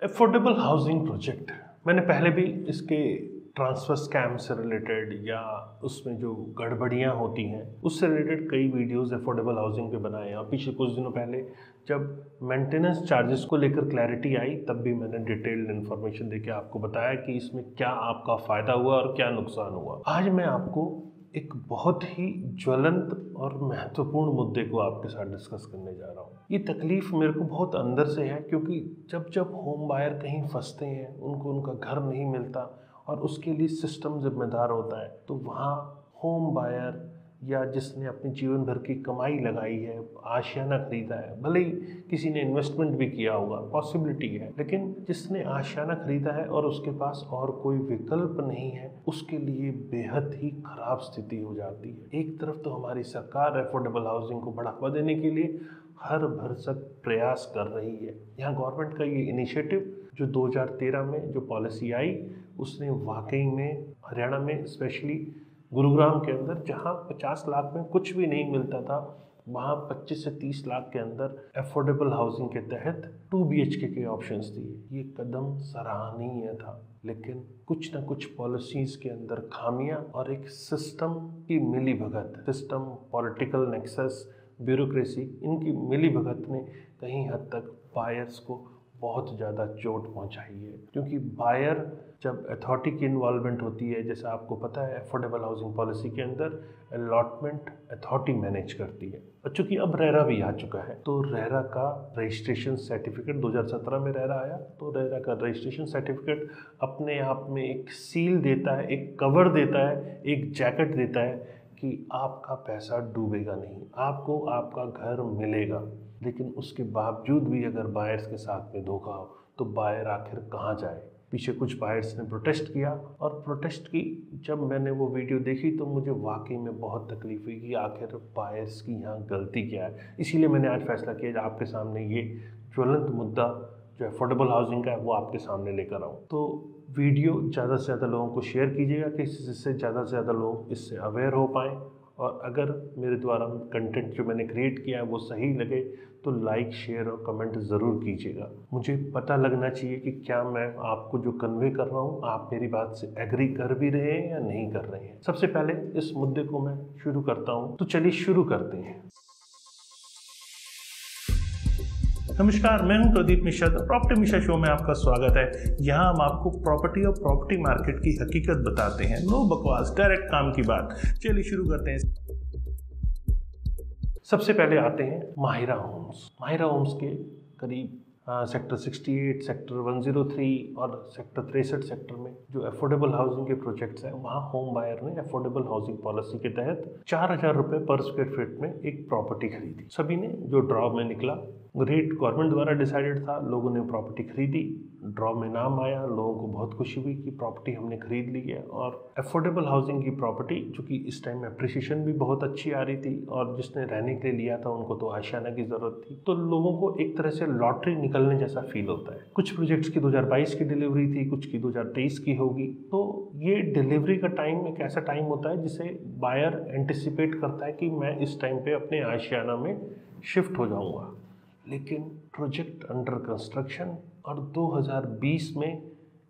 Affordable housing project, मैंने पहले भी इसके ट्रांसफ़र स्कैम से रिलेटेड या उसमें जो गड़बड़ियाँ होती हैं उससे रिलेटेड कई वीडियोस एफोर्डेबल हाउसिंग पे बनाए हैं। और पीछे कुछ दिनों पहले जब मेंटेनेंस चार्जेस को लेकर क्लैरिटी आई तब भी मैंने डिटेल्ड इन्फॉर्मेशन देके आपको बताया कि इसमें क्या आपका फ़ायदा हुआ और क्या नुकसान हुआ। आज मैं आपको एक बहुत ही ज्वलंत और महत्वपूर्ण मुद्दे को आपके साथ डिस्कस करने जा रहा हूँ। ये तकलीफ़ मेरे को बहुत अंदर से है, क्योंकि जब जब होम बायर कहीं फंसते हैं, उनको उनका घर नहीं मिलता और उसके लिए सिस्टम जिम्मेदार होता है, तो वहाँ होम बायर या जिसने अपनी जीवन भर की कमाई लगाई है, आशियाना खरीदा है, भले ही किसी ने इन्वेस्टमेंट भी किया होगा, पॉसिबिलिटी है, लेकिन जिसने आशियाना खरीदा है और उसके पास और कोई विकल्प नहीं है, उसके लिए बेहद ही खराब स्थिति हो जाती है। एक तरफ तो हमारी सरकार एफोर्डेबल हाउसिंग को बढ़ावा देने के लिए हर भरसक प्रयास कर रही है। यहाँ गवर्नमेंट का ये इनिशिएटिव जो 2013 में जो पॉलिसी आई, उसने वाकई में हरियाणा में स्पेशली गुरुग्राम के अंदर, जहाँ 50 लाख में कुछ भी नहीं मिलता था, वहाँ 25 से 30 लाख के अंदर एफोर्डेबल हाउसिंग के तहत 2 BHK के ऑप्शंस दिए। ये कदम सराहनीय था, लेकिन कुछ ना कुछ पॉलिसीज़ के अंदर खामियां और एक सिस्टम की मिलीभगत, सिस्टम, पॉलिटिकल नेक्सस, ब्यूरोक्रेसी, इनकी मिलीभगत ने कहीं हद तक बायर्स को बहुत ज़्यादा चोट पहुंचाई है। क्योंकि बायर जब अथॉरिटी की इन्वॉल्वमेंट होती है, जैसा आपको पता है एफोर्डेबल हाउसिंग पॉलिसी के अंदर अलॉटमेंट अथॉरिटी मैनेज करती है। और चूँकि अब रेरा भी आ चुका है, तो रेरा का रजिस्ट्रेशन सर्टिफिकेट 2017 में रेरा आया, तो रेरा का रजिस्ट्रेशन सर्टिफिकेट अपने आप में एक सील देता है, एक कवर देता है, एक जैकेट देता है कि आपका पैसा डूबेगा नहीं, आपको आपका घर मिलेगा। लेकिन उसके बावजूद भी अगर बायर्स के साथ में धोखा हो तो बायर आखिर कहाँ जाए। पीछे कुछ बायर्स ने प्रोटेस्ट किया, और प्रोटेस्ट की जब मैंने वो वीडियो देखी तो मुझे वाकई में बहुत तकलीफ हुई कि आखिर बायर्स की यहाँ गलती क्या है। इसीलिए मैंने आज फैसला किया आपके सामने ये ज्वलंत मुद्दा जो अफोर्डेबल हाउसिंग का है वो आपके सामने लेकर आऊँ। तो वीडियो ज़्यादा से ज़्यादा लोगों को शेयर कीजिएगा कि जिससे ज़्यादा से ज़्यादा लोग इससे अवेयर हो पाएँ। और अगर मेरे द्वारा कंटेंट जो मैंने क्रिएट किया है वो सही लगे तो लाइक, शेयर और कमेंट ज़रूर कीजिएगा। मुझे पता लगना चाहिए कि क्या मैं आपको जो कन्वे कर रहा हूँ आप मेरी बात से एग्री कर भी रहे हैं या नहीं कर रहे हैं। सबसे पहले इस मुद्दे को मैं शुरू करता हूँ, तो चलिए शुरू करते हैं। नमस्कार, मैं हूं प्रदीप मिश्रा। प्रॉपर्टी मिश्रा शो में आपका स्वागत है। यहाँ हम आपको प्रॉपर्टी और प्रॉपर्टी मार्केट की हकीकत बताते हैं। नो बकवास, डायरेक्ट काम की बात। चलिए शुरू करते हैं। सबसे पहले आते हैं माहिरा होम्स। माहिरा होम्स के करीब सेक्टर 68, सेक्टर 103 और सेक्टर 63 सेक्टर में जो अफोर्डेबल हाउसिंग के प्रोजेक्ट्स हैं, वहाँ होम बायर ने अफोर्डेबल हाउसिंग पॉलिसी के तहत 4,000 रुपये पर स्क्वायर फीट में एक प्रॉपर्टी खरीदी। सभी ने जो ड्रॉ में निकला, रेट गवर्नमेंट द्वारा डिसाइडेड था, लोगों ने प्रॉपर्टी खरीदी, ड्रॉ में नाम आया, लोगों को बहुत खुशी हुई कि प्रॉपर्टी हमने खरीद ली है। और अफोर्डेबल हाउसिंग की प्रॉपर्टी, चूँकि इस टाइम अप्रिसिएशन भी बहुत अच्छी आ रही थी और जिसने रहने के लिए लिया था उनको तो आशियाना की ज़रूरत थी, तो लोगों को एक तरह से लॉटरी निकलने जैसा फील होता है। कुछ प्रोजेक्ट्स की 2022 की डिलीवरी थी, कुछ की 2023 की होगी। तो ये डिलीवरी का टाइम एक ऐसा टाइम होता है जिसे बायर एंटिसिपेट करता है कि मैं इस टाइम पे अपने आशियाना में शिफ्ट हो जाऊंगा। लेकिन प्रोजेक्ट अंडर कंस्ट्रक्शन, और 2020 में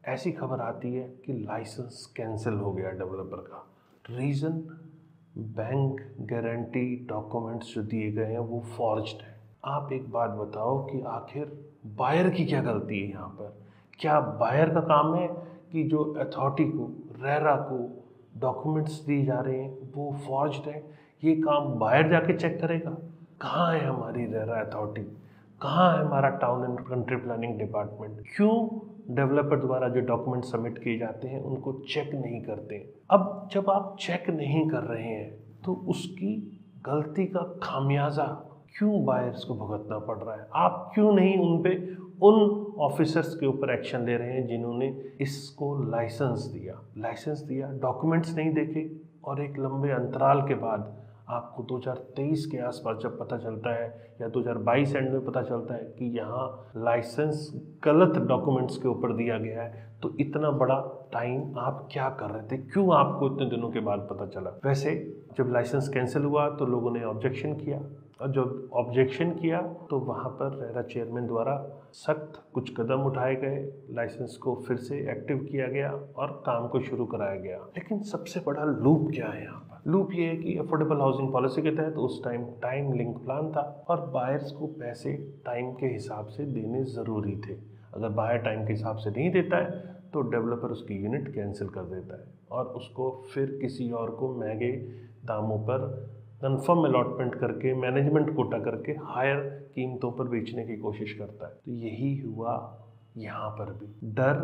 ऐसी खबर आती है कि लाइसेंस कैंसिल हो गया डेवलपर का। रीज़न, बैंक गारंटी डॉक्यूमेंट्स जो दिए गए हैं वो फॉर्ज्ड है। आप एक बात बताओ कि आखिर बायर की क्या गलती है यहाँ पर? क्या बायर का काम है कि जो अथॉरिटी को, रेरा को डॉक्यूमेंट्स दिए जा रहे हैं वो फॉर्ज्ड है? ये काम बायर जाके चेक करेगा? कहाँ है हमारी रेरा अथॉरिटी? कहाँ है हमारा town and country planning department? क्यों डेवलपर द्वारा जो डॉक्यूमेंट सबमिट किए जाते हैं उनको चेक नहीं करते? अब जब आप चेक नहीं कर रहे हैं तो उसकी गलती का खामियाजा क्यों बायर्स को भुगतना पड़ रहा है? आप क्यों नहीं उन ऑफिसर्स के ऊपर एक्शन ले रहे हैं जिन्होंने इसको लाइसेंस दिया, डॉक्यूमेंट्स नहीं देखे, और एक लंबे अंतराल के बाद आपको 2023 के आसपास जब पता चलता है या 2022 एंड में पता चलता है कि यहाँ लाइसेंस गलत डॉक्यूमेंट्स के ऊपर दिया गया है, तो इतना बड़ा टाइम आप क्या कर रहे थे? क्यों आपको इतने दिनों के बाद पता चला? वैसे जब लाइसेंस कैंसिल हुआ तो लोगों ने ऑब्जेक्शन किया, और जब ऑब्जेक्शन किया तो वहाँ पर रेरा चेयरमैन द्वारा सख्त कुछ कदम उठाए गए, लाइसेंस को फिर से एक्टिव किया गया और काम को शुरू कराया गया। लेकिन सबसे बड़ा लूप क्या है यहाँ पर? लूप ये है कि अफोर्डेबल हाउसिंग पॉलिसी के तहत उस टाइम लिंक प्लान था और बायर्स को पैसे टाइम के हिसाब से देने ज़रूरी थे। अगर बायर टाइम के हिसाब से नहीं देता है तो डेवलपर उसकी यूनिट कैंसिल कर देता है और उसको फिर किसी और को महंगे दामों पर कन्फर्म अलॉटमेंट करके, मैनेजमेंट कोटा करके हायर कीमतों पर बेचने की कोशिश करता है। तो यही हुआ यहाँ पर भी। डर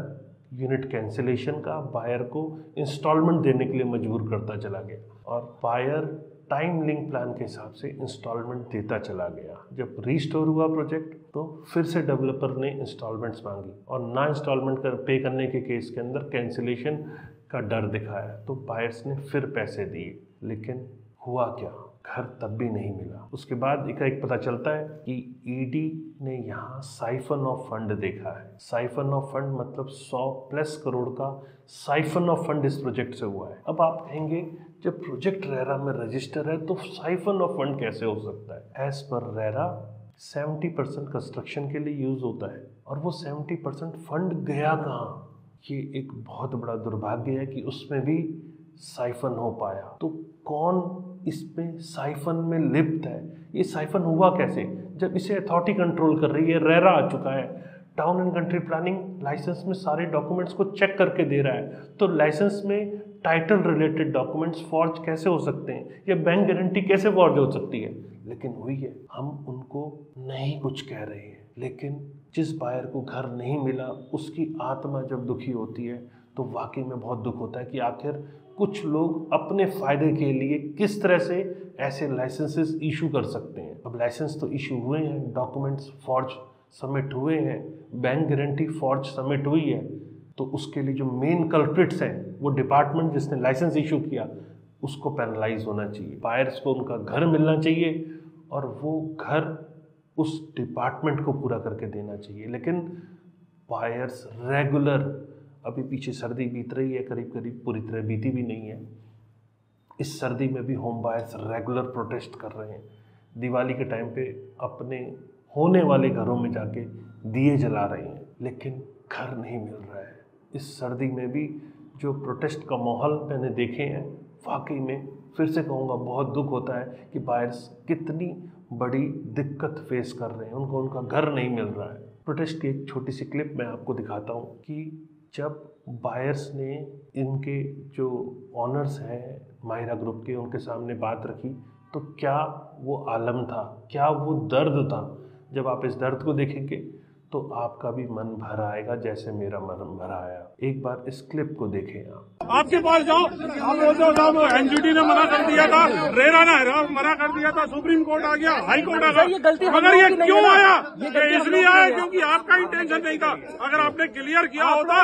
यूनिट कैंसिलेशन का बायर को इंस्टॉलमेंट देने के लिए मजबूर करता चला गया और बायर टाइम लिंक प्लान के हिसाब से इंस्टॉलमेंट देता चला गया। जब रीस्टोर हुआ प्रोजेक्ट तो फिर से डेवलपर ने इंस्टॉलमेंट्स मांगी और ना इंस्टॉलमेंट पे करने के केस के अंदर कैंसिलेशन का डर दिखाया तो बायर्स ने फिर पैसे दिए। लेकिन हुआ क्या? घर तब भी नहीं मिला। उसके बाद एकाएक पता चलता है कि ईडी ने यहाँ साइफन ऑफ फंड देखा है। साइफन ऑफ फंड मतलब 100+ करोड़ का साइफन ऑफ फंड इस प्रोजेक्ट से हुआ है। अब आप कहेंगे जब प्रोजेक्ट रेरा में रजिस्टर है तो साइफन ऑफ फंड कैसे हो सकता है? एज पर रेरा 70% कंस्ट्रक्शन के लिए यूज होता है और वो 70% फंड गया कहाँ? ये एक बहुत बड़ा दुर्भाग्य है कि उसमें भी साइफन हो पाया। तो कौन इसमें साइफन में लिप्त है? ये साइफन हुआ कैसे? जब इसे अथॉरिटी कंट्रोल कर रही है, रेरा आ चुका है, town and country planning license में सारे डॉक्यूमेंट्स को चेक करके दे रहा है, तो लाइसेंस में टाइटल रिलेटेड डॉक्यूमेंट्स फॉर्ज कैसे हो सकते हैं या बैंक गारंटी कैसे फॉर्ज हो सकती है? लेकिन हुई है। हम उनको नहीं कुछ कह रहे हैं, लेकिन जिस बायर को घर नहीं मिला उसकी आत्मा जब दुखी होती है तो वाकई में बहुत दुख होता है कि आखिर कुछ लोग अपने फ़ायदे के लिए किस तरह से ऐसे लाइसेंसेस इशू कर सकते हैं। अब लाइसेंस तो इशू हुए हैं, डॉक्यूमेंट्स फॉर्ज सबमिट हुए हैं, बैंक गारंटी फॉर्ज सबमिट हुई है, तो उसके लिए जो मेन कल्प्रिट्स हैं वो डिपार्टमेंट जिसने लाइसेंस इशू किया उसको पैनलाइज होना चाहिए। बायर्स को उनका घर मिलना चाहिए और वो घर उस डिपार्टमेंट को पूरा करके देना चाहिए। लेकिन बायर्स रेगुलर, अभी पीछे सर्दी बीत रही है, करीब करीब पूरी तरह बीती भी नहीं है, इस सर्दी में भी होम बायर्स रेगुलर प्रोटेस्ट कर रहे हैं। दिवाली के टाइम पे अपने होने वाले घरों में जाके दिए जला रहे हैं, लेकिन घर नहीं मिल रहा है। इस सर्दी में भी जो प्रोटेस्ट का माहौल मैंने देखे हैं, वाकई में फिर से कहूँगा बहुत दुख होता है कि बायर्स कितनी बड़ी दिक्कत फेस कर रहे हैं, उनको उनका घर नहीं मिल रहा है। प्रोटेस्ट की एक छोटी सी क्लिप मैं आपको दिखाता हूँ कि जब बायर्स ने इनके जो ऑनर्स हैं माहिरा ग्रुप के, उनके सामने बात रखी तो क्या वो आलम था, क्या वो दर्द था। जब आप इस दर्द को देखेंगे तो आपका भी मन भर आएगा जैसे मेरा मन भर आया। एक बार इस क्लिप को देखें आप। आपके पास जाओ, आप बोलते हो साहब एनजीटी ने मना कर दिया था, रेरा ने मना कर दिया था, सुप्रीम कोर्ट आ गया, हाई कोर्ट आ गया, मगर ये क्यों आया? ये इसलिए आया क्योंकि आपका इंटेंशन नहीं था। अगर आपने क्लियर किया होता,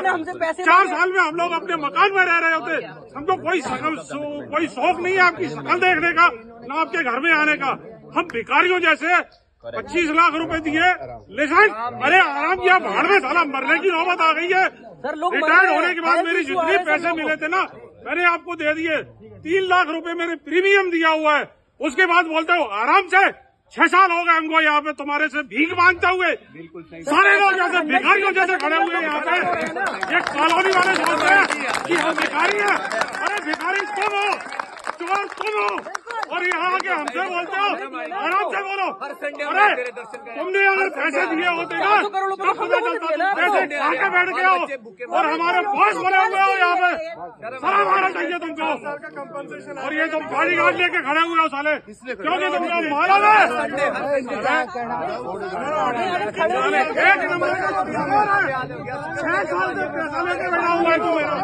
4 साल में हम लोग अपने मकान में रह रहे होते। हमको कोई शौक नहीं है आपकी शक्ल देखने का, न आपके घर में आने का। हम भिखारियों जैसे 25 लाख रुपए दिए, लेकिन अरे आराम किया, भाड़ में साला मरने की नौबत आ गई है। रिटायर्ड होने के बाद मेरी जितने पैसे मिले थे ना, मैंने आपको दे दिए। 3 लाख रुपए मैंने प्रीमियम दिया हुआ है। उसके बाद बोलते हो आराम से 6 साल हो गए हमको यहाँ पे तुम्हारे से भीख मांगते हुए। सारे लोग जैसे भिखारियों जैसे खड़े हुए यहाँ पे। ये कॉलोनी वाले सोचते हैं कि हम भिखारी हैं। अरे भिखारी तुम हो, चोर तुम हो, और यहाँ आके हमसे बोलते हो आराम से बोलो। अरे तुमने अगर पैसे दिए होते ना तब पता चलता, पैसे आके बैठ गए हो और हमारे बॉस बने हुए हो यहाँ पे। सारा मारा चाहिए तुमको। और ये तुम गाड़ी घाट लेके खड़े हुए हो साले, क्योंकि तुमको मारा है। 1 नंबर का 6 साल से पैसा लेके बैठा हुआ है तू मेरा।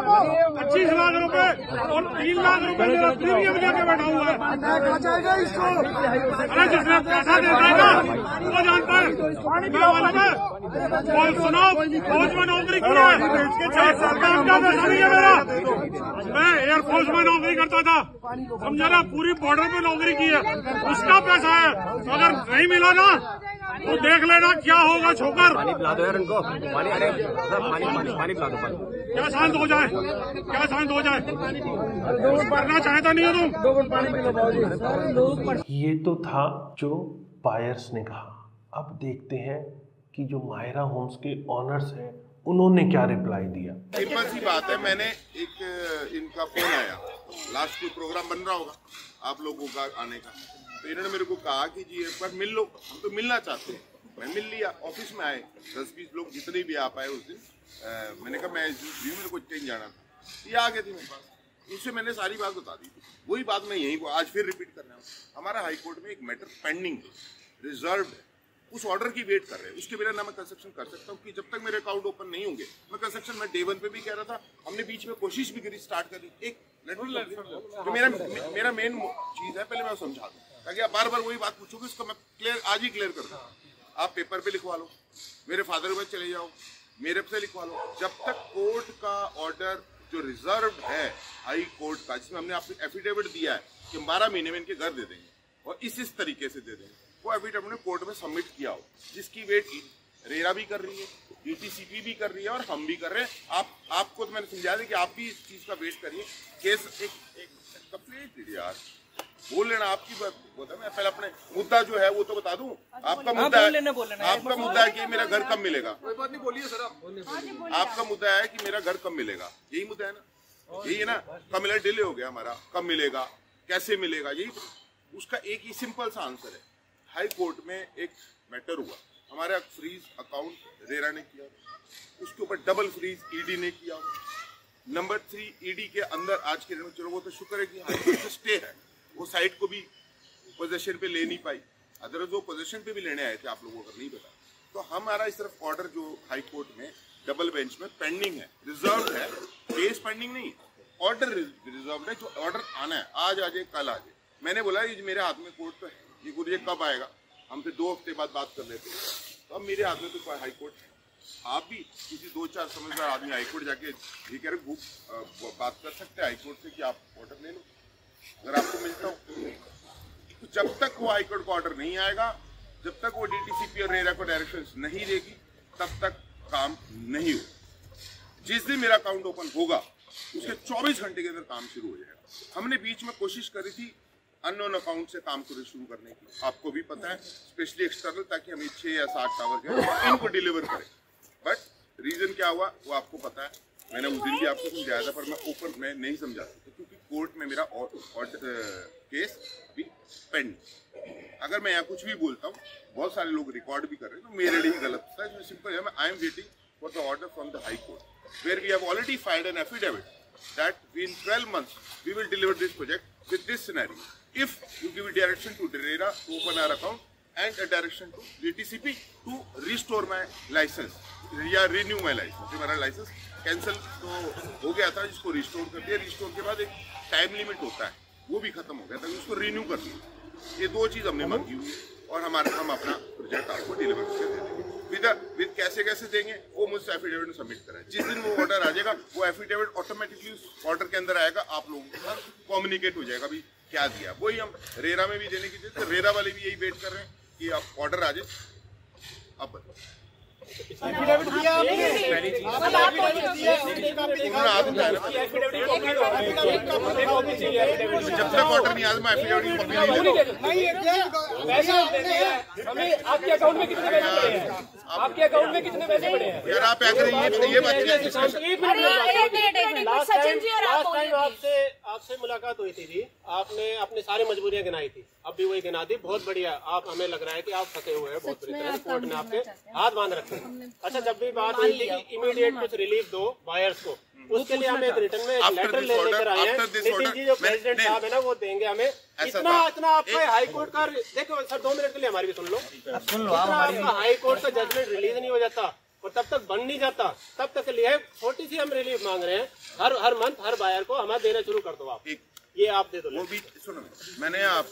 25 लाख रुपए और 3 लाख रुपए मेरा प्रीमियम लेके बैठा हुआ है। इसको अरे जिसने पैसा देता है ना वो जानता है। बोल सुनो, फौज में नौकरी की है, 6 साल का आपका पैसा नहीं है मेरा। मैं एयरफोर्स में नौकरी करता था, समझा ना, पूरी बॉर्डर पे नौकरी की है, उसका पैसा है। अगर नहीं मिला ना तो देख लेना क्या होगा छोकर। पानी पिला दो यार इनको, पानी, अरे पानी पिला दो, पानी। क्या शांत हो जाए, क्या शांत हो जाए, करना चाहता नहीं हो तुम। ये तो था जो बायर्स ने कहा। अब देखते हैं कि जो माहिरा होम्स के ऑनर्स हैं उन्होंने क्या रिप्लाई दिया। सिंपल सी बात है, मैंने एक इनका फोन आया, लास्ट कोई प्रोग्राम बन रहा होगा आप लोगों का आने का, तो इन्होंने मेरे को कहा कि जी एक बार मिल लो, हम तो मिलना चाहते हैं। मैं मिल लिया, ऑफिस में आए 10-20 लोग जितने भी आ पाए उस दिन। मैंने कहा मैं मेरे को कहीं जाना था, ये आ गए थे मेरे पास, उससे मैंने सारी बात बता दी थी। वही बात मैं यहीं को आज फिर रिपीट कर रहा हूँ। हमारा हाई कोर्ट में एक मैटर पेंडिंग है, रिजर्व है, उस ऑर्डर की वेट कर रहे हैं। उसके बिना ना मैं कंस्ट्रक्शन कर सकता हूँ कि जब तक मेरे अकाउंट ओपन नहीं होंगे मैं कंस्ट्रक्शन में डे 1 पे भी कह रहा था, हमने बीच में कोशिश भी करी, स्टार्ट करी। एक तो मेरा मेन चीज है, पहले मैं समझा दूं ताकि आप बार बार वही बात पूछोगे, उसको मैं क्लियर आज ही क्लियर कर दूं। आप पेपर पे लिखवा लो, मेरे फादर के पास चले जाओ, मेरे से लिखवा लो। जब तक कोर्ट का ऑर्डर जो रिजर्व है हाई कोर्ट का, जिसमें हमने आपको एफिडेविट दिया है कि 12 महीने में इनके घर दे देंगे और इस तरीके से दे देंगे, वो एफिडेविट ने कोर्ट में सबमिट किया हो, जिसकी वेट रेरा भी कर रही है, डीटीसीपी भी कर रही है और हम भी कर रहे हैं। आपको तो मैंने समझा दिया कि आप भी इस चीज का वेट करिए। केस एक कंप्लीट यार बोल लेना, आपकी बात है। मैं पहले अपने मुद्दा जो है वो तो बता दूं। आपका मुद्दा है, आपका मुद्दा है कि मेरा घर कब मिलेगा। कोई बात नहीं, बोलिए सर आप। आपका मुद्दा है कि मेरा घर कब मिलेगा, यही मुद्दा है ना, यही है ना। कब मिलेगा, डिले हो गया हमारा, कब मिलेगा, कैसे मिलेगा, यही उसका एक ही सिंपल सा आंसर है। हाई कोर्ट में एक मैटर हुआ, हमारा फ्रीज अकाउंट रेरा ने किया, उसके ऊपर डबल फ्रीज ईडी ने किया। नंबर 3 ईडी के अंदर आज के दिन में, चलो वो तो शुक्र है कि हाई कोर्ट से स्टे है, वो साइट को भी पोजीशन पे ले नहीं पाई, अदरवाइज वो पोजीशन पे भी लेने आए थे, आप लोगों को नहीं पता। तो हमारा इस तरफ ऑर्डर जो हाई कोर्ट में डबल बेंच में पेंडिंग है, रिजर्व है, केस पेंडिंग नहीं, ऑर्डर रिजर्व है। जो ऑर्डर आना है आज आ जाए, कल आ जाए। मैंने बोला ये मेरे हाथ में कोर्ट तो है, ये गुरुजी कब आएगा, हमसे 2 हफ्ते बाद बात कर लेते। तो अब मेरे हाथ में तो हाई कोर्ट है, आप भी किसी 2-4 समझदार आदमी हाई कोर्ट जाके ये कह रहे बात कर सकते हैं हाई कोर्ट से कि आप ऑर्डर ले लो, अगर आपको मिलता हो। तो जब तक वो हाई कोर्ट का ऑर्डर नहीं आएगा, जब तक वो डीटीसीपी और रेरा को डायरेक्शंस नहीं देगी, तब तक काम नहीं हो। जिस दिन मेरा अकाउंट ओपन होगा उसके 24 घंटे के अंदर काम शुरू हो जाएगा। हमने बीच में कोशिश करी थी अननोन अकाउंट से काम शुरू करने की, आपको भी पता है, स्पेशली एक्सटर्नल, ताकि हम 6 या 7 टावर के इनको डिलीवर करें। बट रीजन क्या हुआ वो आपको पता है, मैंने उस दिन भी आपको समझाया था, पर मैं ओपन में नहीं समझा सकता क्योंकि कोर्ट में मेरा केस अभी पेंडिंग। अगर मैं यहाँ कुछ भी बोलता हूँ, बहुत सारे लोग रिकॉर्ड भी कर रहे हैं, तो मेरे लिए ही गलत होता है। सिंपल है, I am waiting for the order from the high court where we have already filed an affidavit that in 12 months we will deliver this project with this scenario. If you give a direction to RERA to open our account and a direction to DTCP to restore my license या renew my license, मेरा license cancel तो हो गया था, जिसको restore कर दिया। restore के बाद एक टाइम लिमिट होता है, वो भी खत्म हो गया था, उसको renew कर दिया। ये 2 चीज हमने मांगी हुई है और हम अपना प्रोजेक्ट आपको डिलीवर करके दे देंगे। विद कैसे देंगे वो मुझसे एफिडेविट सबमिट करा है। जिस दिन वो ऑर्डर आ जाएगा वो एफिडेविट ऑटोमेटिकली उस ऑर्डर के अंदर आएगा, आप लोगों के साथ कम्युनिकेट हो जाएगा भी क्या दिया। वही हम रेरा में भी देने की जैसे रेरा वाले भी यही वेट कर रहे हैं कि आप ऑर्डर आ जाए। अब एफिडेविट दिया आपने, जब तक ऑर्डर नहीं आया मैं एफिडेविट कॉपी नहीं। आपके अकाउंट में कितने पैसे पड़े हैं? आपके अकाउंट में कितने पैसे पड़े हैं? यार आप ये आपसे मुलाकात हुई थी जी, आपने अपनी सारी मजबूरियां गिनाई थी, अब भी वही गिना दी। बहुत बढ़िया, आप हमें लग रहा है कि आप फंसे हुए हैं बहुत बुरी तरह, कोर्ट ने आपके हाथ बांध रखे हैं। अच्छा, जब भी बात हुई थी कि इमीडिएट कुछ रिलीफ दो बायर्स को, उसके लिए हम एक रिटर्न में लेटर लेकर आए हैं। नितिन जी जो प्रेसिडेंट साहब है ना, वो देंगे हमें इतना आपका हाई कोर्ट का। देखो सर 2 मिनट के लिए हमारी भी सुन लो। आपका हाई कोर्ट का जजमेंट रिलीज नहीं हो जाता और तब तक बन नहीं जाता, तब तक के लिए छोटी सी हम रिलीफ मांग रहे हैं। हर मंथ हर बायर को हमें देना शुरू कर दो आप, ये आप दे दो। वो भी सुनो, मैंने आप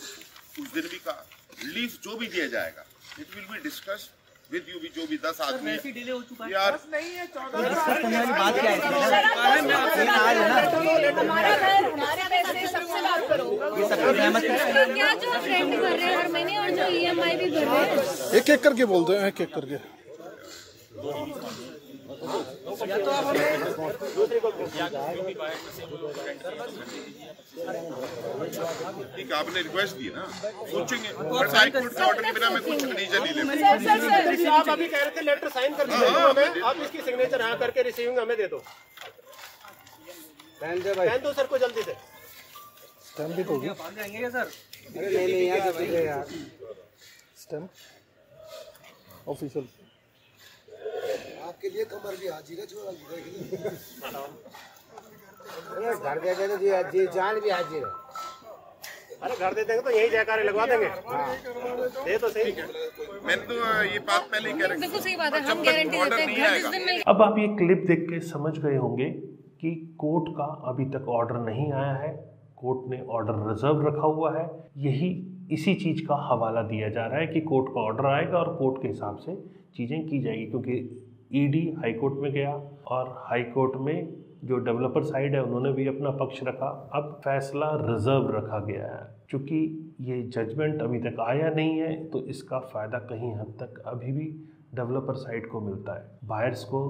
उस दिन भी कहा रिलीफ जो भी दिया जाएगा it will be discuss with you भी जो भी 10 आदमी है यार नहीं है 14 क्या जो आप रेंट भर रहे हैं हर महीने और जो EMI भी भर रहे हैं, एक एक करके बोलते हैं, एक एक करके। ठीक है, आपने रिक्वेस्ट दी ना, सोचेंगे बट हाई कोर्ट के ऑर्डर के बिना मैं कुछ डिसीजन नहीं ले सर आप अभी कह रहे थे लेटर साइन करके दे दो हमें, आप इसकी सिग्नेचर यहाँ करके रिसीविंग हमें दे दो। पेन दो सर को जल्दी से। स्टैम्प भी तो सर नहीं यार स्टैम्प ऑफिशियल आपके लिए कमर भी हाजिर है, छोरा घर दे देंगे जी जान भी हाजिर है। अरे घर दे देंगे तो यही जयकारे लगवा देंगे। दे तो सही। मैंने तो ये बात पहले ही कह रही बिल्कुल सही बात है, हम गारंटी देते हैं घर जिस दिन में। अब आप ये क्लिप देख के समझ गए होंगे कि कोर्ट का अभी तक ऑर्डर नहीं आया है, कोर्ट ने ऑर्डर रिजर्व रखा हुआ है। इसी चीज़ का हवाला दिया जा रहा है कि कोर्ट का ऑर्डर आएगा और कोर्ट के हिसाब से चीज़ें की जाएगी, क्योंकि ईडी हाई कोर्ट में गया और हाई कोर्ट में जो डेवलपर साइड है उन्होंने भी अपना पक्ष रखा। अब फैसला रिजर्व रखा गया है। चूँकि ये जजमेंट अभी तक आया नहीं है तो इसका फ़ायदा कहीं हद तक अभी भी डेवलपर साइड को मिलता है। बायर्स को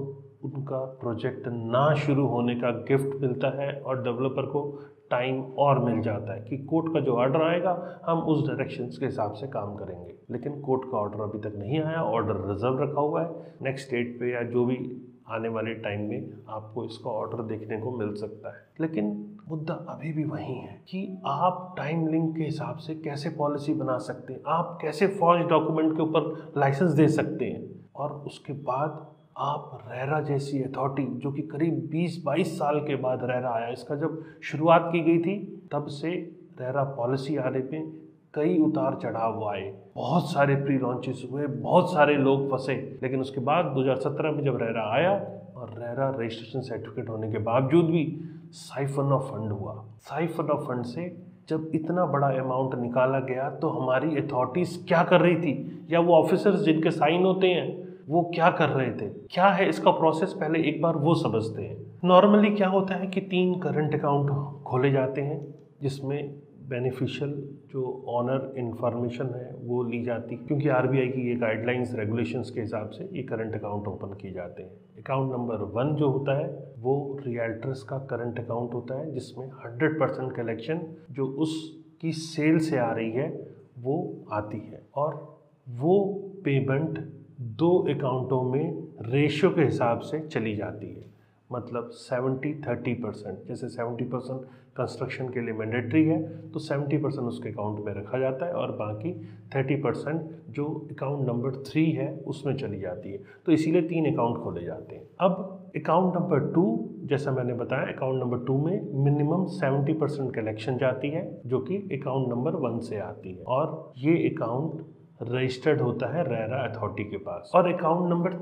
उनका प्रोजेक्ट ना शुरू होने का गिफ्ट मिलता है और डेवलपर को टाइम और मिल जाता है कि कोर्ट का जो ऑर्डर आएगा हम उस डायरेक्शंस के हिसाब से काम करेंगे। लेकिन कोर्ट का ऑर्डर अभी तक नहीं आया, ऑर्डर रिजर्व रखा हुआ है। नेक्स्ट डेट पे या जो भी आने वाले टाइम में आपको इसका ऑर्डर देखने को मिल सकता है। लेकिन मुद्दा अभी भी वही है कि आप टाइम लिंक के हिसाब से कैसे पॉलिसी बना सकते हैं, आप कैसे फॉर्ज डॉक्यूमेंट के ऊपर लाइसेंस दे सकते हैं, और उसके बाद आप रेरा जैसी अथॉरिटी जो कि करीब 20-22 साल के बाद रेरा आया, इसका जब शुरुआत की गई थी तब से रेरा पॉलिसी आने पे कई उतार चढ़ाव आए, बहुत सारे प्री लॉन्चेस हुए, बहुत सारे लोग फंसे। लेकिन उसके बाद 2017 में जब रेरा आया और रेरा रजिस्ट्रेशन सर्टिफिकेट होने के बावजूद भी साइफन ऑफ फंड हुआ। साइफन ऑफ फंड से जब इतना बड़ा अमाउंट निकाला गया तो हमारी अथॉरिटीज़ क्या कर रही थी, या वो ऑफिसर्स जिनके साइन होते हैं वो क्या कर रहे थे, क्या है इसका प्रोसेस, पहले एक बार वो समझते हैं। नॉर्मली क्या होता है कि 3 करंट अकाउंट खोले जाते हैं जिसमें बेनिफिशियल जो ऑनर इंफॉर्मेशन है वो ली जाती है, क्योंकि आरबीआई की ये गाइडलाइंस रेगुलेशंस के हिसाब से ये करंट अकाउंट ओपन किए जाते हैं। अकाउंट नंबर 1 जो होता है वो रियल्टर्स का करंट अकाउंट होता है, जिसमें 100% कलेक्शन जो उसकी सेल से आ रही है वो आती है, और वो पेमेंट 2 अकाउंटों में रेशियो के हिसाब से चली जाती है। मतलब 70-30%, जैसे 70% कंस्ट्रक्शन के लिए मैंडेटरी है तो 70% उसके अकाउंट में रखा जाता है और बाकी 30% जो अकाउंट नंबर 3 है उसमें चली जाती है। तो इसीलिए 3 अकाउंट खोले जाते हैं। अब अकाउंट नंबर 2, जैसा मैंने बताया, अकाउंट नंबर 2 में मिनिमम 70% कलेक्शन जाती है जो कि अकाउंट नंबर 1 से आती है, और ये अकाउंट रजिस्टर्ड होता है रेरा अथॉरिटी के पास। और अकाउंट नंबर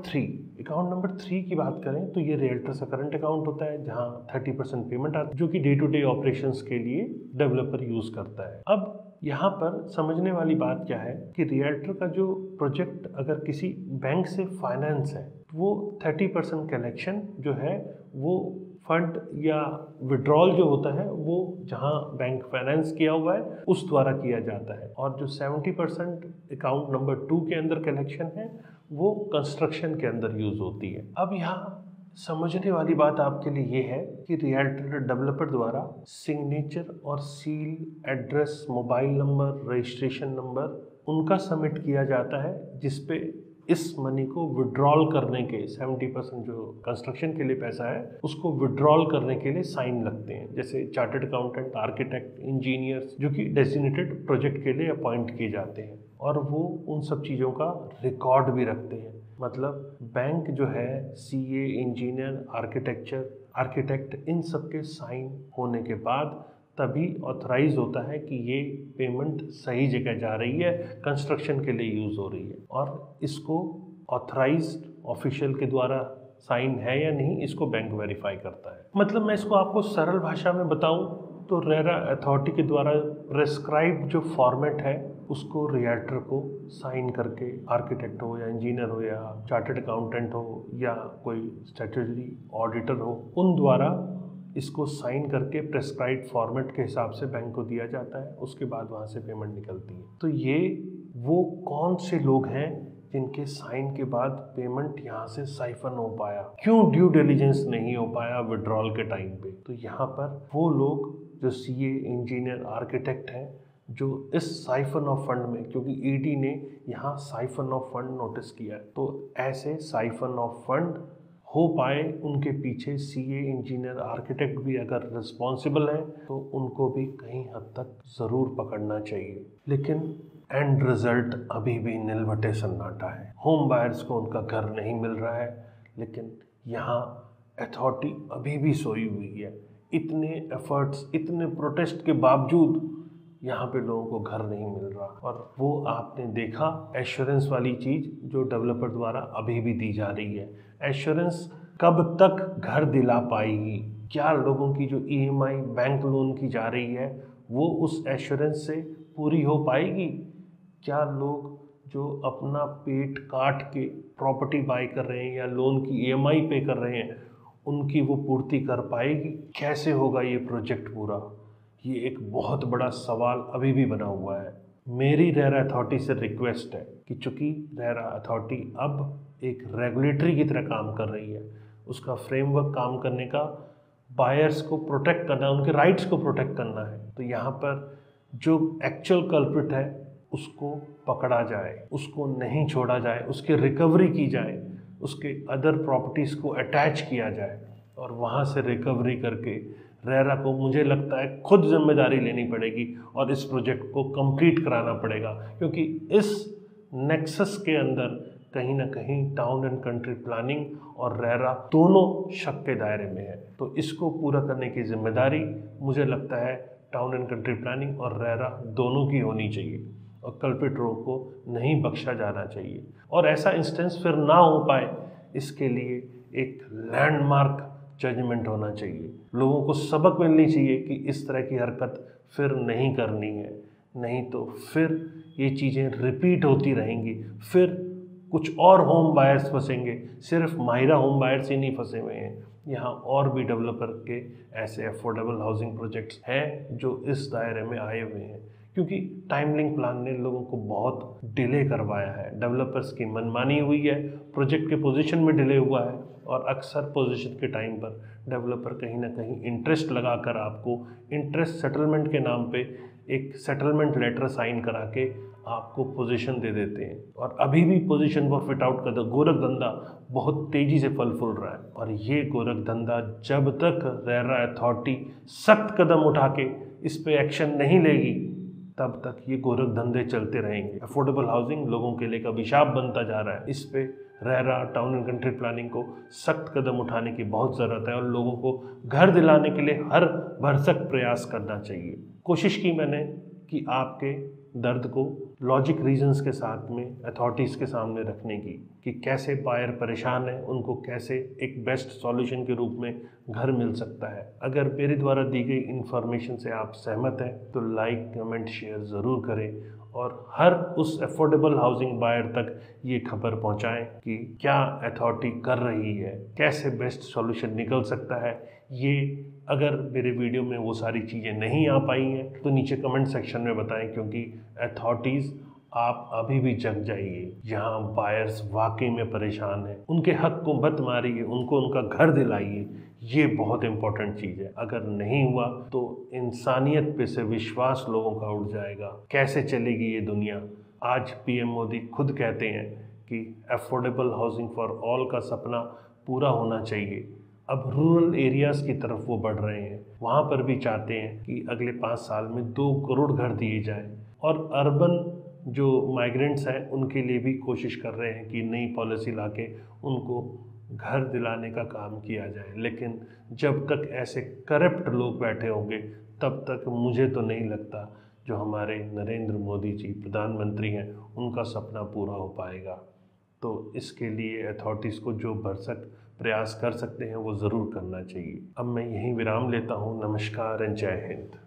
3 की बात करें तो ये रियल्टर्स का करंट अकाउंट होता है जहां 30% पेमेंट आती है जो कि डे टू डे ऑपरेशंस के लिए डेवलपर यूज करता है। अब यहाँ पर समझने वाली बात क्या है कि रियल्टर का जो प्रोजेक्ट अगर किसी बैंक से फाइनेंस है वो 30% कलेक्शन जो है वो फंड या विड्रॉल जो होता है वो जहां बैंक फाइनेंस किया हुआ है उस द्वारा किया जाता है, और जो 70% अकाउंट नंबर 2 के अंदर कलेक्शन है वो कंस्ट्रक्शन के अंदर यूज होती है। अब यहाँ समझने वाली बात आपके लिए ये है कि रियल्टर डेवलपर द्वारा सिग्नेचर और seal, address, mobile number, registration number उनका सबमिट किया जाता है, जिसपे इस मनी को विड्रॉल करने के 70% जो कंस्ट्रक्शन के लिए पैसा है उसको विड्रॉल करने के लिए साइन लगते हैं, जैसे चार्टर्ड अकाउंटेंट, आर्किटेक्ट, इंजीनियर्स जो कि डेजिग्नेटेड प्रोजेक्ट के लिए अपॉइंट किए जाते हैं, और वो उन सब चीज़ों का रिकॉर्ड भी रखते हैं। मतलब बैंक जो है सीए, इंजीनियर, आर्किटेक्ट इन सब के साइन होने के बाद तभी ऑथराइज होता है कि ये पेमेंट सही जगह जा रही है, कंस्ट्रक्शन के लिए यूज़ हो रही है, और इसको ऑथराइज्ड ऑफिशियल के द्वारा साइन है या नहीं इसको बैंक वेरीफाई करता है। मतलब मैं इसको आपको सरल भाषा में बताऊं तो रेरा अथॉरिटी के द्वारा प्रेस्क्राइब जो फॉर्मेट है उसको रिएक्टर को साइन करके, आर्किटेक्ट हो या इंजीनियर हो या चार्टर्ड अकाउंटेंट हो या कोई स्टैट्यूटरी ऑडिटर हो, उन द्वारा इसको साइन करके प्रेस्क्राइब्ड फॉर्मेट के हिसाब से बैंक को दिया जाता है। उसके बाद वहाँ से पेमेंट निकलती है। तो ये वो कौन से लोग हैं जिनके साइन के बाद पेमेंट यहाँ से साइफन हो पाया, क्यों ड्यू डिलिजेंस नहीं हो पाया विड्रॉल के टाइम पे? तो यहाँ पर वो लोग जो सीए, इंजीनियर, आर्किटेक्ट हैं, जो इस साइफन ऑफ फंड में, क्योंकि ईडी ने यहाँ साइफन ऑफ फंड नोटिस किया है, तो ऐसे साइफन ऑफ फंड हो पाए, उनके पीछे सीए, इंजीनियर, आर्किटेक्ट भी अगर रिस्पॉन्सिबल हैं तो उनको भी कहीं हद तक ज़रूर पकड़ना चाहिए। लेकिन एंड रिजल्ट अभी भी नीलबटे सन्नाटा है। होम बायर्स को उनका घर नहीं मिल रहा है, लेकिन यहाँ अथॉरिटी अभी भी सोई हुई है। इतने एफर्ट्स, इतने प्रोटेस्ट के बावजूद यहाँ पे लोगों को घर नहीं मिल रहा। और वो आपने देखा एश्योरेंस वाली चीज़ जो डेवलपर द्वारा अभी भी दी जा रही है। एश्योरेंस कब तक घर दिला पाएगी? क्या लोगों की जो ईएमआई बैंक लोन की जा रही है वो उस एश्योरेंस से पूरी हो पाएगी? क्या लोग जो अपना पेट काट के प्रॉपर्टी बाय कर रहे हैं या लोन की ईएमआई पे कर रहे हैं, उनकी वो पूर्ति कर पाएगी? कैसे होगा ये प्रोजेक्ट पूरा? ये एक बहुत बड़ा सवाल अभी भी बना हुआ है। मेरी रेरा अथॉरिटी से रिक्वेस्ट है कि चूँकि रेरा अथॉरिटी अब एक रेगुलेटरी की तरह काम कर रही है, उसका फ्रेमवर्क काम करने का बायर्स को प्रोटेक्ट करना, उनके राइट्स को प्रोटेक्ट करना है। तो यहाँ पर जो एक्चुअल कल्प्रिट है उसको पकड़ा जाए, उसको नहीं छोड़ा जाए, उसकी रिकवरी की जाए, उसके अदर प्रॉपर्टीज़ को अटैच किया जाए और वहाँ से रिकवरी करके रेरा को, मुझे लगता है, खुद जिम्मेदारी लेनी पड़ेगी और इस प्रोजेक्ट को कंप्लीट कराना पड़ेगा। क्योंकि इस नेक्सस के अंदर कहीं ना कहीं टाउन एंड कंट्री प्लानिंग और रेरा दोनों शक के दायरे में है। तो इसको पूरा करने की जिम्मेदारी मुझे लगता है टाउन एंड कंट्री प्लानिंग और रेरा दोनों की होनी चाहिए और कल्प्रिट रो को नहीं बख्शा जाना चाहिए। और ऐसा इंस्टेंस फिर ना हो पाए, इसके लिए एक लैंडमार्क जजमेंट होना चाहिए। लोगों को सबक मिलनी चाहिए कि इस तरह की हरकत फिर नहीं करनी है, नहीं तो फिर ये चीज़ें रिपीट होती रहेंगी। फिर कुछ और होम बायर्स फंसेंगे, सिर्फ माहिरा होम बायर्स ही नहीं फंसे हुए हैं, यहाँ और भी डेवलपर के ऐसे अफोर्डेबल हाउसिंग प्रोजेक्ट्स हैं जो इस दायरे में आए हुए हैं। क्योंकि टाइम लिंक प्लान ने लोगों को बहुत डिले करवाया है, डेवलपर्स की मनमानी हुई है, प्रोजेक्ट के पोजीशन में डिले हुआ है और अक्सर पोजीशन के टाइम पर डेवलपर कहीं ना कहीं इंटरेस्ट लगाकर आपको इंटरेस्ट सेटलमेंट के नाम पे एक सेटलमेंट लेटर साइन करा के आपको पोजीशन दे देते हैं। और अभी भी पोजीशन फॉर फिट आउट का गोरख धंधा बहुत तेज़ी से फल फूल रहा है। और ये गोरख धंधा जब तक रेरा अथॉरिटी सख्त कदम उठा के इस पे एक्शन नहीं लेगी, तब तक ये गोरख धंधे चलते रहेंगे। अफोर्डेबल हाउसिंग लोगों के लिए एक अभिशाप बनता जा रहा है। इस पे RERA, town and country planning को सख्त कदम उठाने की बहुत ज़रूरत है और लोगों को घर दिलाने के लिए हर भरसक प्रयास करना चाहिए। कोशिश की मैंने कि आपके दर्द को लॉजिक रीजंस के साथ में अथॉरिटीज़ के सामने रखने की, कि कैसे बायर परेशान है, उनको कैसे एक बेस्ट सॉल्यूशन के रूप में घर मिल सकता है। अगर मेरे द्वारा दी गई इन्फॉर्मेशन से आप सहमत हैं तो लाइक, कमेंट, शेयर ज़रूर करें और हर उस अफोर्डेबल हाउसिंग बायर तक ये खबर पहुंचाएं कि क्या अथॉरिटी कर रही है, कैसे बेस्ट सॉल्यूशन निकल सकता है। ये अगर मेरे वीडियो में वो सारी चीज़ें नहीं आ पाई हैं तो नीचे कमेंट सेक्शन में बताएं, क्योंकि अथॉरिटीज़ आप अभी भी जग जाइए। यहाँ बायर्स वाकई में परेशान हैं, उनके हक को मत मारिए, उनको उनका घर दिलाइए। ये बहुत इंपॉर्टेंट चीज़ है। अगर नहीं हुआ तो इंसानियत पे से विश्वास लोगों का उड़ जाएगा। कैसे चलेगी ये दुनिया? आज पीएम मोदी खुद कहते हैं कि अफोर्डेबल हाउसिंग फॉर ऑल का सपना पूरा होना चाहिए। अब रूरल एरियाज़ की तरफ वो बढ़ रहे हैं, वहाँ पर भी चाहते हैं कि अगले 5 साल में 2 करोड़ घर दिए जाएं और अर्बन जो माइग्रेंट्स हैं उनके लिए भी कोशिश कर रहे हैं कि नई पॉलिसी लाके उनको घर दिलाने का काम किया जाए। लेकिन जब तक ऐसे करप्ट लोग बैठे होंगे तब तक मुझे तो नहीं लगता जो हमारे नरेंद्र मोदी जी प्रधानमंत्री हैं उनका सपना पूरा हो पाएगा। तो इसके लिए अथॉरिटीज़ को जो भरसक प्रयास कर सकते हैं वो ज़रूर करना चाहिए। अब मैं यहीं विराम लेता हूँ। नमस्कार एंड जय हिंद।